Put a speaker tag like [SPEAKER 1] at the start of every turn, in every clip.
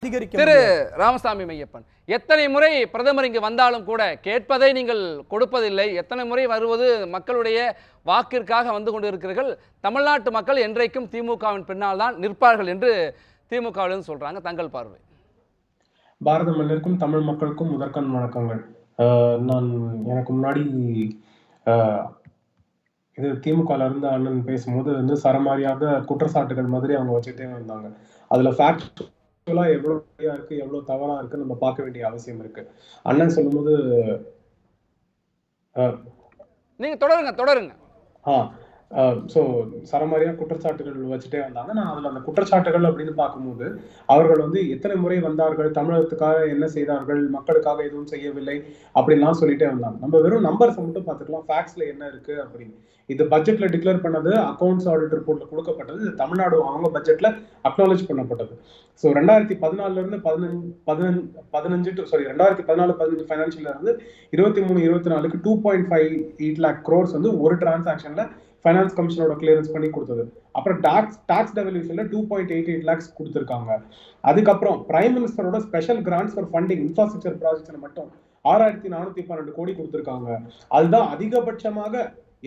[SPEAKER 1] அதிகரிக்க.
[SPEAKER 2] திரு ராமசாமி மையப்பன், எத்தனை முறை பிரதமர் இங்கு வந்தாலும் கூட கேட்பதை நீங்கள் கொடுப்பதில்லை, எத்தனை முறை வருவது மக்களுடைய வாக்கிற்காக வந்து கொண்டிருக்கிறீர்கள், தமிழ்நாட்டு மக்கள் என்றைக்கும் திமுகவின் பின்னால் தான் நிற்பார்கள் என்று திமுகவிலிருந்து சொல்றாங்க. தங்கள் பார்வை?
[SPEAKER 3] பாரத மண்ணிற்கும் தமிழ் மக்களுக்கும் முதற்கண் வணக்கங்கள். நான் எனக்கு முன்னாடி இது திமுகல இருந்து அண்ணன் பேசும்போது வந்து சரமாரியாக குற்றச்சாட்டுகள் மாதிரி அவங்க வச்சுட்டே வந்தாங்க. அதுல ஃபேக்சுவலா எவ்வளவு சரியா இருக்கு எவ்வளவு தவறா இருக்கு நம்ம பார்க்க வேண்டிய அவசியம் இருக்கு. அண்ணன் சொல்லும்போது
[SPEAKER 2] நீங்க தொடருங்க.
[SPEAKER 3] ஸோ சரமாரியா குற்றச்சாட்டுகள் வச்சுட்டே வந்தாங்க. நான் அதில் அந்த குற்றச்சாட்டுகள் அப்படின்னு பார்க்கும்போது அவர்கள் வந்து எத்தனை முறை வந்தார்கள், தமிழகத்துக்காக என்ன செய்தார்கள், மக்களுக்காக எதுவும் செய்யவில்லை அப்படின்லாம் சொல்லிட்டே வந்தாங்க. நம்ம வெறும் நம்பர்ஸை மட்டும் பார்த்துக்கலாம், ஃபேக்ட்ஸ்ல என்ன இருக்கு அப்படின்னு. இது பட்ஜெட்ல டிக்ளேர் பண்ணது, அக்கௌண்ட்ஸ் ஆடிட் ரிப்போர்ட்ல கொடுக்கப்பட்டது, இது தமிழ்நாடு அவங்க பட்ஜெட்ல அக்னாலேஜ் பண்ணப்பட்டது. ஸோ 2014 இருந்து 2014-15 ஃபைனான்சியல்ல இருந்து 23-24 2.58 lakh crores வந்து ஒரு டிரான்சாக்ஷன்ல ஃபைனான்ஸ் கமிஷனோட கிளியரன்ஸ் பண்ணி கொடுத்தது. அப்புறம் டாக்ஸ் டெவல்யூஷன்ல 2.88 lakhs கொடுத்துருக்காங்க. அதுக்கப்புறம் பிரைம் மினிஸ்டரோட special grants for funding infrastructure ப்ராஜெக்ட்ஸ்ல மட்டும் 6412 கோடி கொடுத்துருக்காங்க. அதுதான் அதிகபட்சமாக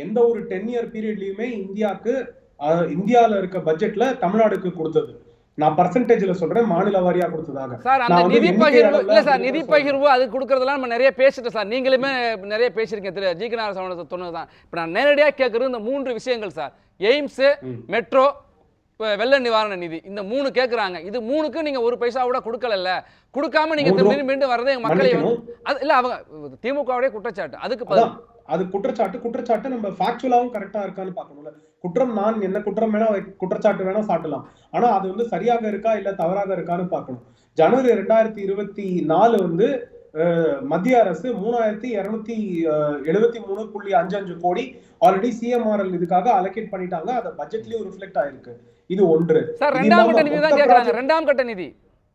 [SPEAKER 3] எந்த ஒரு 10-year பீரியட்லயுமே இந்தியால இருக்க பட்ஜெட்ல தமிழ்நாடுக்கு கொடுத்தது. நான் பர்சன்டேஜ்ல சொல்றேன், மாநில வாரியா கொடுத்ததாக.
[SPEAKER 2] சார் அந்த நிதி பகிர்வு இல்ல சார், நிதி பகிர்வு அது கொடுக்கறதெல்லாம் நம்ம நிறைய பேசிட்டோம் சார், நீங்களுமே நிறைய பேசிருக்கீங்க. திரு ஜி. நாராயணன் சொன்னதுதான் இப்ப நான் நேரடியாக கேட்கறது இந்த 3 விஷயங்கள் சார். எய்ம்ஸ், மெட்ரோ, வெள்ள நிவாரண நிதி, இந்த 3 கேட்கறாங்க. இது 3க்கு நீங்க ஒரு பைசா கூட கொடுக்கல, கொடுக்காம நீங்க மீண்டும் வரதே மக்களை இல்ல அவங்க திமுகவுடைய குற்றச்சாட்டு. அதுக்கு
[SPEAKER 3] அது குற்றச்சாட்டு நம்ம ஃபேக்சுவலாவும் கரெக்டா இருக்கான்னு பார்க்கணும்ல. குற்றம் நான் என்ன குற்றம் வேணா குற்றச்சாட்டு வேணா சாட்டலாம், ஆனா அது வந்து சரியாக இருக்கா இல்ல தவறாக இருக்கான்னு பார்க்கணும். ஜனவரி 2024 வந்து மத்திய அரசு 3273.55 கோடி ஆல்ரெடி சிஎம்ஆர்எல் இதுக்காக அலோகேட் பண்ணிட்டாங்க. அது பட்ஜெட்லயும் ரிஃப்ளெக்ட் ஆயிருக்கு. இது ஒன்று.
[SPEAKER 2] சார் இரண்டாம் கட்ட நிதி தான் கேக்குறாங்க. இரண்டாம் கட்ட நிதி,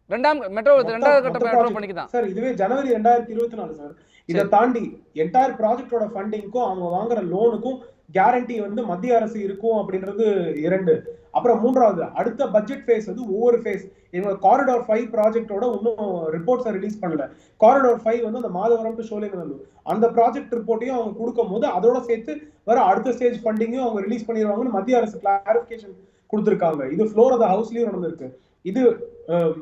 [SPEAKER 2] இரண்டாவது கட்ட மெட்ரோ பண்ணிக்கலாம் சார்.
[SPEAKER 3] இதுவே ஜனவரி 2024 சார். இதை தாண்டி என்டையர் ப்ராஜெக்டோட ஃபண்டிங்க்கும் அவங்க வாங்குற லோனுக்கும் கேரண்டி வந்து மத்திய அரசு இருக்கும் அப்படின்றது 2. அப்புறம் 3வது அடுத்த பட்ஜெட் ஃபேஸ் வந்து ஒவ்வொரு ஃபேஸ் இவங்க காரிடார் 5 ப்ராஜெக்டோட இன்னும் ரிப்போர்ட்ஸை ரிலீஸ் பண்ணல. காரிடார் 5 வந்து அந்த மாதவரம் டு சோழிங்கநல்லூர் அந்த ப்ராஜெக்ட் ரிப்போர்ட்டையும் அவங்க கொடுக்கும் போது அதோட சேர்த்து வர அடுத்த ஸ்டேஜ் ஃபண்டிங்கும் அவங்க ரிலீஸ் பண்ணிடுவாங்கன்னு மத்திய அரசு கிளாரிஃபிகேஷன் கொடுத்துருக்காங்க. இது ஃப்ளோர் ஆஃப் த ஹவுஸ்லயும் நடந்திருக்கு. இது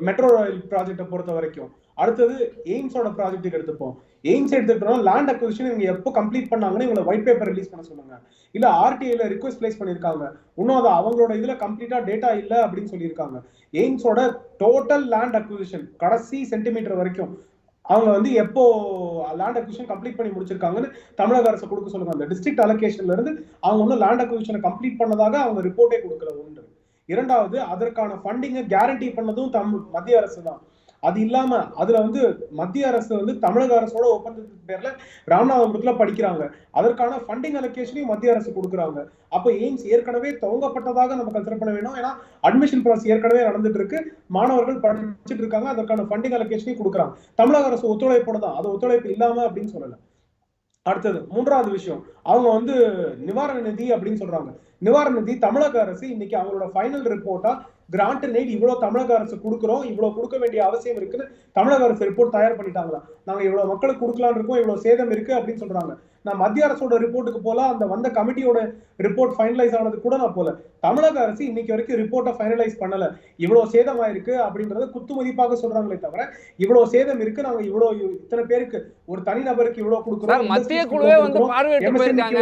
[SPEAKER 3] மெட்ரோ ரயில் ப்ராஜெக்டை பொறுத்த வரைக்கும். அடுத்தது எய்ம்ஸோட ப்ராஜெக்ட்டுக்கு எடுத்துப்போம். எய்ம்ஸ் எடுத்துக்கிட்டோம், லேண்ட் அக்விசிஷன் இவங்க எப்போ கம்ப்ளீட் பண்ணாங்கன்னு இவங்களை ஒயிட் பேப்பர் ரிலீஸ் பண்ண சொன்னாங்க. இல்ல ஆர்டிஐல ரிக்வெஸ்ட் பிளேஸ் பண்ணிருக்காங்க, இன்னும் அது அவங்களோட இதுல கம்ப்ளீட்டா டேட்டா இல்ல அப்படின்னு சொல்லியிருக்காங்க. எய்ம்ஸோட டோட்டல் லேண்ட் அக்விசிஷன் கடைசி சென்டிமீட்டர் வரைக்கும் அவங்க வந்து எப்போ லேண்ட் அக்விசிஷன் கம்ப்ளீட் பண்ணி முடிச்சிருக்காங்கன்னு தமிழக அரசு கொடுக்க சொல்லுங்க. அந்த டிஸ்ட்ரிக்ட் அலோகேஷன்ல இருந்து அவங்க வந்து லேண்ட் அக்விசிஷனை கம்ப்ளீட் பண்ணதாக அவங்க ரிப்போர்ட்டே கொடுக்கல. 1. 2வது அதற்கான ஃபண்டிங்கை கேரண்டி பண்ணதும் மத்திய அரசு தான். அது இல்லாம அதுல வந்து மத்திய அரசு வந்து தமிழக அரசோட ஒப்பந்தத்துக்கு பேர்ல ராமநாதபுரத்துல படிக்கிறாங்க. அதற்கான ஃபண்டிங் அலோகேஷனையும் மத்திய அரசு கொடுக்குறாங்க. அப்போ எய்ம்ஸ் ஏற்கனவே துவங்கப்பட்டதாக நம்ம கன்சிடர் பண்ண வேணும். ஏன்னா அட்மிஷன் ப்ராசஸ் ஏற்கனவே நடந்துட்டு இருக்கு, மாணவர்கள் படிச்சுட்டு இருக்காங்க, அதற்கான ஃபண்டிங் அலோகேஷனையும் கொடுக்குறாங்க. தமிழக அரசு ஒத்துழைப்போட தான், அது ஒத்துழைப்பு இல்லாம அப்படின்னு சொல்லல. அடுத்தது 3வது விஷயம், அவங்க வந்து நிவாரண நிதி அப்படின்னு சொல்றாங்க. நிவாரண நிதி தமிழக அரசு இன்னைக்கு அவங்களோட ஃபைனல் ரிப்போர்ட்டா கிராண்ட் நெய்ட் இவ்வளவு தமிழக அரசு கொடுக்குறோம், இவ்வளவு கொடுக்க வேண்டிய அவசியம் இருக்குன்னு தமிழக அரசு ரிப்போர்ட் தயார் பண்ணிட்டாங்களா? நாங்க இவ்வளவு மக்களுக்கு கொடுக்கலான்னு இருக்கோம், இவ்வளவு சேதம் இருக்கு அப்படின்னு சொல்றாங்க. நான் மத்திய அரசோட ரிப்போர்ட்டுக்கு போல, அந்த வந்த கமிட்டியோட ரிப்போர்ட் ஃபைனலைஸ் ஆனது கூட நான் போல. தமிழக அரசு இன்னைக்கு வரைக்கும் ரிப்போர்ட்டை ஃபைனலைஸ் பண்ணல. இவ்வளவு சேதம் ஆயிருக்கு அப்படின்றத குத்து மதிப்பாக சொல்றாங்களே தவிர இவ்வளவு சேதம் இருக்கு, நாங்க இவ்வளவு இத்தனை பேருக்கு ஒரு தனிநபருக்கு இவ்வளவு கொடுக்குறோம்,
[SPEAKER 2] மத்திய குழுவே வந்து பார்வையிட்டு போயிருக்காங்க.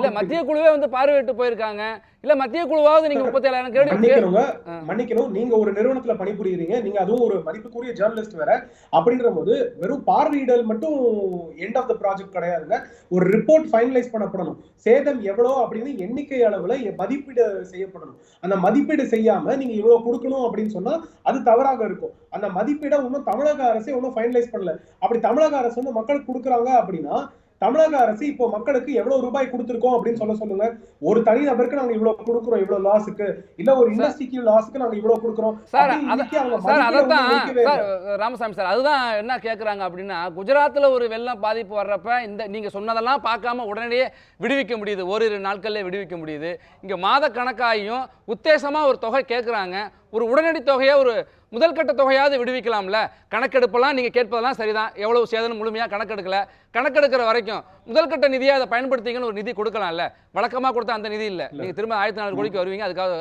[SPEAKER 2] இல்ல மத்திய குழுவே வந்து பார்வையிட்டு போயிருக்காங்க. இல்ல மத்திய குழுவாவது நீங்க 37,000
[SPEAKER 3] மன்னிக்கணும், நீங்க ஒரு நிறுவனத்துல பணிபுரியுறீங்க, நீங்க அதுவும் ஒரு மதிப்புக்குரிய ஜேர்னலிஸ்ட் வேற. அப்படின்ற போது வெறும் பார்வையிடல் மட்டும் எண்ட் ஆஃப் த ப்ராஜெக்ட் கிடையாதுங்க. ஒரு ரிப்போர்ட் ஃபைனலைஸ் பண்ணப்படணும். சேதம் எவ்வளவு அப்படின்னு எண்ணிக்கை அளவுல மதிப்பீடு செய்யப்படணும். அந்த மதிப்பீடு செய்யாம நீங்க இவ்வளவு கொடுக்கணும் அப்படின்னு சொன்னா அது தவறாக இருக்கும். அந்த மதிப்பீடை இன்னும் தமிழக அரசே இன்னும் ஃபைனலைஸ் பண்ணல. அப்படி தமிழக அரசு வந்து மக்களுக்கு கொடுக்குறாங்க அப்படின்னா தமிழக அரசு இப்போ மக்களுக்கு எவ்வளவு ரூபாய் கொடுத்திருக்கோம் அப்படின்னு சொல்லுங்க. ஒரு தனி நபருக்கு நாங்க இவ்வளவு கொடுக்குறோம், இவ்வளவு லாஸுக்கு, இல்ல ஒரு இண்டஸ்ட்ரிக்கு லாஸுக்கு நாங்க இவ்வளவு கொடுக்குறோம்.
[SPEAKER 2] ராமசாமி சார், அதுதான் என்ன கேக்குறாங்க அப்படின்னா, குஜராத்ல ஒரு வெள்ளம் பாதிப்பு வர்றப்ப இந்த நீங்க சொன்னதெல்லாம் பார்க்காம உடனடியே விடுவிக்க முடியுது, ஓரிரு நாட்கள்ல விடுவிக்க முடியுது. இங்க மாத கணக்காயும் உத்தேசமா ஒரு தொகை கேட்கறாங்க, ஒரு உடனடி தொகையை ஒரு முதல் கட்ட தொகையாவது விடுவிக்கலாம்ல. கணக்கெடுப்பெல்லாம் நீங்க கேட்பதெல்லாம் சரிதான், எவ்வளவு சேதம் முழுமையா கணக்கெடுக்கல, கணக்கெடுக்கிற வரைக்கும் முதல் கட்ட நிதியை அதை பயன்படுத்திங்கன்னு ஒரு நிதி கொடுக்கலாம்ல. வழக்கமா கொடுத்த அந்த நிதி இல்ல, நீங்க திரும்ப 1400 கோடிக்கு வருவீங்க. அதுக்காக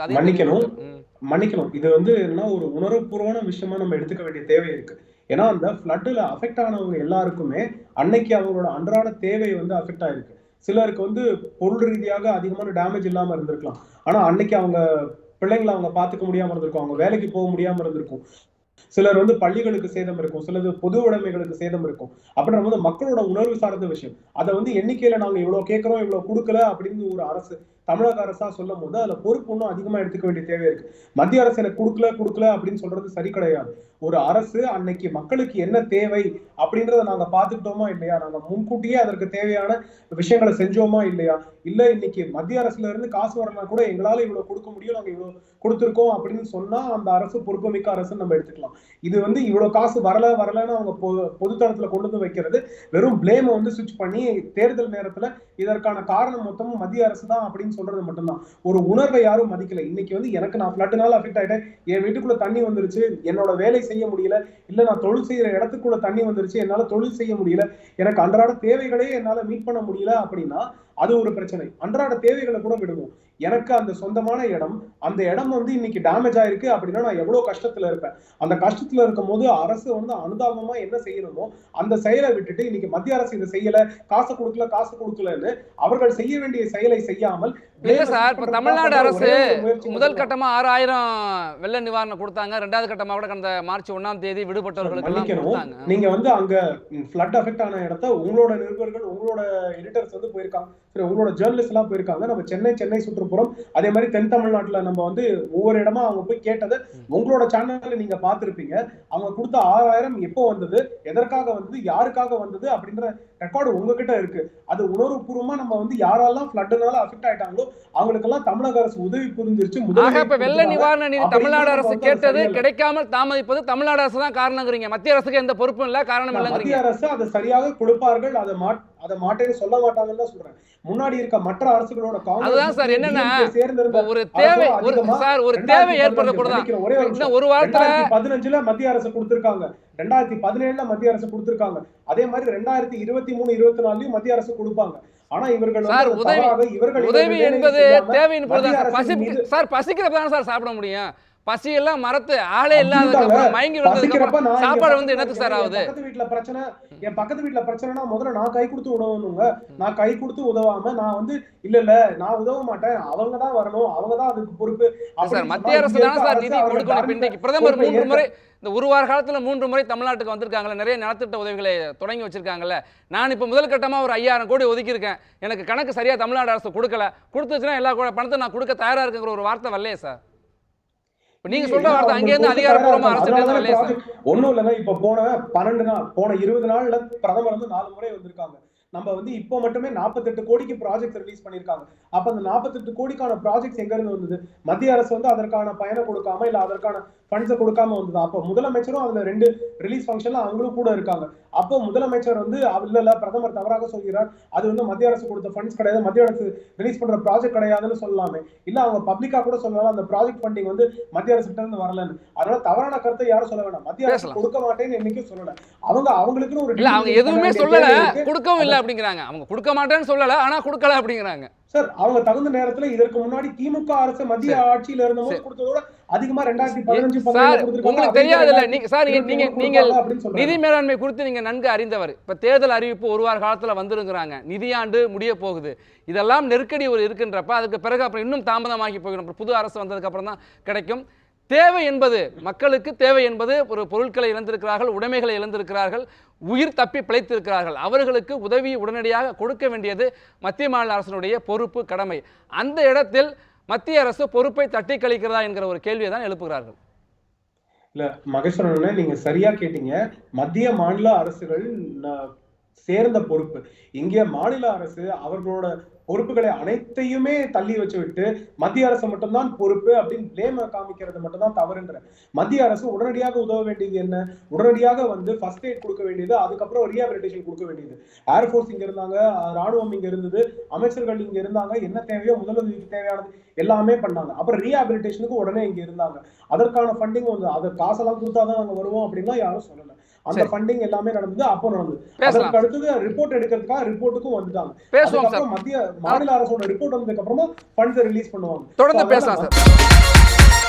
[SPEAKER 3] மன்னிக்கணும், இது என்ன ஒரு உணர்வுபூர்வமான விஷயமா நம்ம எடுத்துக்க வேண்டிய தேவை இருக்கு. ஏன்னா அந்த ஃப்ளட்ல அஃபெக்ட் ஆனவங்க எல்லாருக்குமே அன்னைக்கு அவங்களோட அன்றாட தேவை அஃபெக்ட் ஆயிருக்கு. சிலருக்கு பொருள் ரீதியாக அதிகமான டேமேஜ் இல்லாம இருந்திருக்கலாம், ஆனா அன்னைக்கு அவங்க பிள்ளைங்களை அவங்க பாத்துக்க முடியாம இருந்திருக்கும், அவங்க வேலைக்கு போக முடியாம இருந்திருக்கும். சிலர் பள்ளிகளுக்கு சேதம் இருக்கும், சிலது பொது உடைமைகளுக்கு சேதம் இருக்கும். அப்படின்ற மக்களோட உணர்வு சார்ந்த விஷயம். அதை எண்ணிக்கையில நாங்க இவ்வளவு கேட்கிறோம், இவ்வளவு கொடுக்கல அப்படின்னு ஒரு அரசு, தமிழக அரசா சொல்லும் போது அதுல பொறுப்பு இன்னும் அதிகமா எடுத்துக்க வேண்டிய தேவை இருக்கு. மத்திய அரசு எனக்கு கொடுக்கல அப்படின்னு சொல்றது சரி கிடையாது. ஒரு அரசு அன்னைக்கு மக்களுக்கு என்ன தேவை அப்படின்றத நாங்க பாத்துக்கிட்டோமா இல்லையா, நாங்க முன்கூட்டியே அதற்கு தேவையான விஷயங்களை செஞ்சோமா இல்லையா, இல்ல இன்னைக்கு மத்திய அரசுல இருந்து காசு வரலாம் கூட எங்களால இவ்வளவு கொடுக்க முடியும், நாங்க இவ்வளவு கொடுத்திருக்கோம் அப்படின்னு சொன்னா அந்த அரசு பொறுப்புமிக்க அரசுன்னு நம்ம எடுத்துக்கலாம். இது இவ்வளவு காசு வரலன்னு அவங்க பொதுத்தளத்துல கொண்டு வைக்கிறது வெறும் பிளேம் சுவிட்ச் பண்ணி தேர்தல் நேரத்துல இதற்கான காரணம் மொத்தமும் மத்திய அரசு தான் அப்படின்னு சொல்றது மட்டும்தான். ஒரு உணர்வை யாரும் மதிக்கல. இன்னைக்கு எனக்கு நான் ஃப்ளட்னால அஃபெக்ட் ஆயிட்டேன், என் வீட்டுக்குள்ள தண்ணி வந்துருச்சு, என்னோட வேலை செய்ய முடியல, இல்ல நான் தொழில் செய்யற இடத்துக்குள்ள தண்ணி வந்துருச்சு, என்னால தொழில் செய்ய முடியல, எனக்கு அன்றாட தேவைகளே என்னால மீட் பண்ண முடியல அப்படின்னா அது ஒரு பிரச்சனை. அன்றாட தேவைகளை கூட விடுவோம். எனக்கு அந்த சொந்தமான இடம், அந்த இடம் இன்னைக்கு டேமேஜ் ஆயிருக்கு அப்படின்னா நான் எவ்வளவு கஷ்டத்துல இருப்பேன். அந்த கஷ்டத்துல இருக்கும் போது அரசு அனுதாபமா என்ன செய்யணுமோ அந்த செயலை விட்டுட்டு இன்னைக்கு மத்திய அரசு இதை செய்யல, காசு கொடுக்கலன்னு அவர்கள் செய்ய வேண்டிய செயலை செய்யாமல்
[SPEAKER 2] இல்ல சார், இப்ப தமிழ்நாடு அரசு முதல் கட்டமா 6000 வெள்ள நிவாரணம் கொடுத்தாங்க, ரெண்டாவது கட்டமா கூட கடந்த மார்ச் 1ஆம் தேதி விடுபட்டவர்களுக்கு.
[SPEAKER 3] நீங்க அங்க ஃப்ளட் அஃபெக்ட் ஆன இடத்த உங்களோட நிருபர்கள், உங்களோட எடிட்டர்ஸ் போயிருக்காங்க, உங்களோட ஜேர்னலிஸ்ட் எல்லாம் போயிருக்காங்க. நம்ம சென்னை சுற்றுப்புறம் அதே மாதிரி தென் தமிழ்நாட்டுல நம்ம ஒவ்வொரு இடமா அவங்க போய் கேட்டது உங்களோட சேனல்ல நீங்க பாத்திருப்பீங்க. அவங்க கொடுத்த 6000 எப்போ வந்தது, எதற்காக வந்தது, யாருக்காக வந்தது அப்படின்ற ரெக்கார்டு உங்ககிட்ட இருக்கு. அது உணர்வுபூர்வமா நம்ம யாரெல்லாம் ஃப்ளட்னால அஃபெக்ட் ஆயிட்டாங்களோ அவங்களுக்கெல்லாம் தமிழக அரசு உதவி புரிஞ்சிருச்சு.
[SPEAKER 2] வெள்ள நிவாரண நிதி தமிழ்நாடு அரசு கேட்டது கிடைக்காமல் தாமதிப்பது தமிழ்நாடு அரசு தான் காரணங்கிறீங்க. மத்திய அரசுக்கு எந்த பொறுப்பும் இல்ல, காரணம் இல்ல.
[SPEAKER 3] மத்திய அரசு அதை சரியாக கொடுப்பார்கள், அதை மாட்டேன்னு சொல்ல மாட்டாங்கன்னு தான் சொல்றேன். முன்னாடி இருக்க மற்ற அரசுகளோட
[SPEAKER 2] அதுதான் சார் என்னன்னா ஒரு தேவை ஒரு தேவை ஏற்படக்கூடாது. ஒரு வாரத்துல
[SPEAKER 3] 2015 மத்திய அரசு கொடுத்திருக்காங்க, 2017 மத்திய அரசு கொடுத்திருக்காங்க, அதே மாதிரி 2023, 24 மத்திய அரசு கொடுப்பாங்க. ஆனா இவர்கள்
[SPEAKER 2] உதவி என்பது தேவை என்பது பசிக்கிறப்பதான் சார் சாப்பிட முடியும். பசி எல்லாம் மரத்து ஆளே இல்லாத மயங்கி விழுந்ததுக்கு சாப்பாடு என்னத்துக்கு சார் ஆகுது?
[SPEAKER 3] என் பக்கத்து வீட்டுல பிரச்சனைனா முதல்ல நான் கை கொடுத்து உதவணுங்க. நான் கை கொடுத்து உதவாம நான் இல்ல நான் உதவ மாட்டேன், அவங்கதான் வரணும், அவங்கதான் அதுக்கு பொறுப்பு.
[SPEAKER 2] மத்திய அரசு தானே சார் நிதி கொடுக்கணும். இன்றைக்கு பிரதமர் 3 முறை, இந்த ஒரு வார காலத்துல 3 முறை தமிழ்நாட்டுக்கு வந்திருக்காங்கல்ல, நிறைய நலத்திட்ட உதவிகளை தொடங்கி வச்சிருக்காங்கல்ல. நான் இப்ப முதல் கட்டமா ஒரு 5000 கோடி ஒதுக்கி இருக்கேன், எனக்கு கணக்கு சரியா தமிழ்நாடு அரசு கொடுக்கல, கொடுத்துச்சுன்னா எல்லா பணத்தை நான் கொடுக்க தயாரா இருக்குங்கிற ஒரு வார்த்தை வரலையே சார். நீங்க சொல்ற வார்த்தை அங்கே இருந்து அதிகாரப்பூர்வமா அரசு
[SPEAKER 3] ஒண்ணும் இல்லைங்க. இப்ப போன 20 நாள்ல பிரதமர் 4 முறை வந்திருக்காங்க. நம்ம இப்போ மட்டுமே 48 கோடிக்கு ப்ராஜெக்ட் ரிலீஸ் பண்ணிருக்காங்க. அப்ப அந்த 48 கோடிக்கான ப்ராஜெக்ட்ஸ் எங்க இருந்து வந்தது? மத்திய அரசு அதற்கான பயனை கொடுக்காம இல்ல அதற்கான ஃபண்ட்ஸை கொடுக்காம வந்தது. அப்போ முதலமைச்சரும் அதுல 2 ரிலீஸ் ஃபங்க்ஷன்ல அவங்களும் கூட இருக்காங்க. அப்போ முதலமைச்சர் இல்ல பிரதமர் தவறாக சொல்கிறார், அது மத்திய அரசு கொடுத்த ஃபண்ட்ஸ் கிடையாது, மத்திய அரசு ரிலீஸ் பண்ற ப்ராஜெக்ட் கிடையாதுன்னு சொல்லலாமே. இல்ல அவங்க பப்ளிக்கா கூட சொல்லலாம் அந்த ப்ராஜெக்ட் ஃபண்டிங் மத்திய அரசு கிட்ட இருந்து வரலன்னு. அதனால தவறான கருத்தை யாரும் சொல்ல வேண்டாம். மத்திய அரசு கொடுக்க மாட்டேன்னு என்னைக்கும் சொல்லல. அவங்களுக்குன்னு ஒரு
[SPEAKER 2] அவங்க எதுவுமே சொல்லல, கொடுக்கவும் இல்லை அப்படிங்கிறாங்க. அவங்க கொடுக்க மாட்டேன்னு சொல்லல, ஆனா கொடுக்கல அப்படிங்கிறாங்க.
[SPEAKER 3] சார் அவங்க தகுந்த நேரத்துல இதற்கு முன்னாடி திமுக அரசு மத்திய ஆட்சியில இருந்தபோது கொடுத்ததோட அதிகமா 2015
[SPEAKER 2] உங்களுக்கு தெரியாது இல்ல. நீங்க நிதி மேலாண்மை குறித்து நீங்க நன்கு அறிந்தவர். இப்ப தேர்தல் அறிவிப்பு ஒரு வார காலத்துல வந்துருங்கிறாங்க, நிதியாண்டு முடிய போகுது, இதெல்லாம் நெருக்கடி ஒரு இருக்கின்றப்ப அதுக்கு பிறகு அப்புறம் இன்னும் தாமதமாகி போயிடும். புது அரசு வந்ததுக்கு அப்புறம் தான் கிடைக்கும். தேவை என்பது மக்களுக்கு தேவை என்பது ஒரு பொருட்களை இழந்திருக்கிறார்கள், உடைமைகளை இழந்திருக்கிறார்கள், உயிர் தப்பி பிழைத்திருக்கிறார்கள். அவர்களுக்கு உதவி உடனடியாக கொடுக்க வேண்டியது மத்திய மாநில அரசினுடைய பொறுப்பு, கடமை. அந்த இடத்தில் மத்திய அரசு பொறுப்பை தட்டி கழிக்கிறதா என்கிற ஒரு கேள்வியை தான் எழுப்புகிறார்கள்.
[SPEAKER 3] இல்ல மகேஸ்வரன், நீங்க சரியா கேட்டீங்க. மத்திய மாநில அரசுகள் சேர்ந்த பொறுப்பு. இங்கே மாநில அரசு அவர்களோட பொறுப்புகளை அனைத்தையுமே தள்ளி வச்சு விட்டு மத்திய அரசு மட்டும்தான் பொறுப்பு அப்படின்னு பிளேம காமிக்கிறது மட்டும்தான் தவறுன்ற. மத்திய அரசு உடனடியாக உதவ வேண்டியது என்ன? உடனடியாக வந்து ஃபர்ஸ்ட் எய்ட் கொடுக்க வேண்டியது, அதுக்கப்புறம் ரீஹாபிலிட்டேஷன் கொடுக்க வேண்டியது. ஏர்ஃபோர்ஸ் இங்க இருந்தாங்க, ராணுவம் இங்க இருந்தது, அமைச்சர்கள் இங்க இருந்தாங்க, என்ன தேவையோ முதலுதவிக்கு தேவையானது எல்லாமே பண்ணாங்க. அப்புறம் ரீஹாபிலிட்டேஷனுக்கு உடனே இங்க இருந்தாங்க. அதற்கான ஃபண்டிங் வந்து அதை காசெல்லாம் கொடுத்தாதான் நாங்க வருவோம் அப்படின்னா யாரும் சொல்லல. அந்த ஃபண்டிங் எல்லாமே நடந்தது. அப்போ நடந்தது. அதற்கு அடுத்தது ரிப்போர்ட் எடுக்கிறதுக்காக ரிப்போர்ட்டுக்கும் வந்துட்டாங்க. அதுக்கப்புறம் மாநில அரசோட ரிப்போர்ட் வந்ததுக்கு அப்புறமா ஃபண்ட்ஸ் ரிலீஸ் பண்ணுவாங்க.
[SPEAKER 2] தொடர்ந்து பேசலாம் சார்.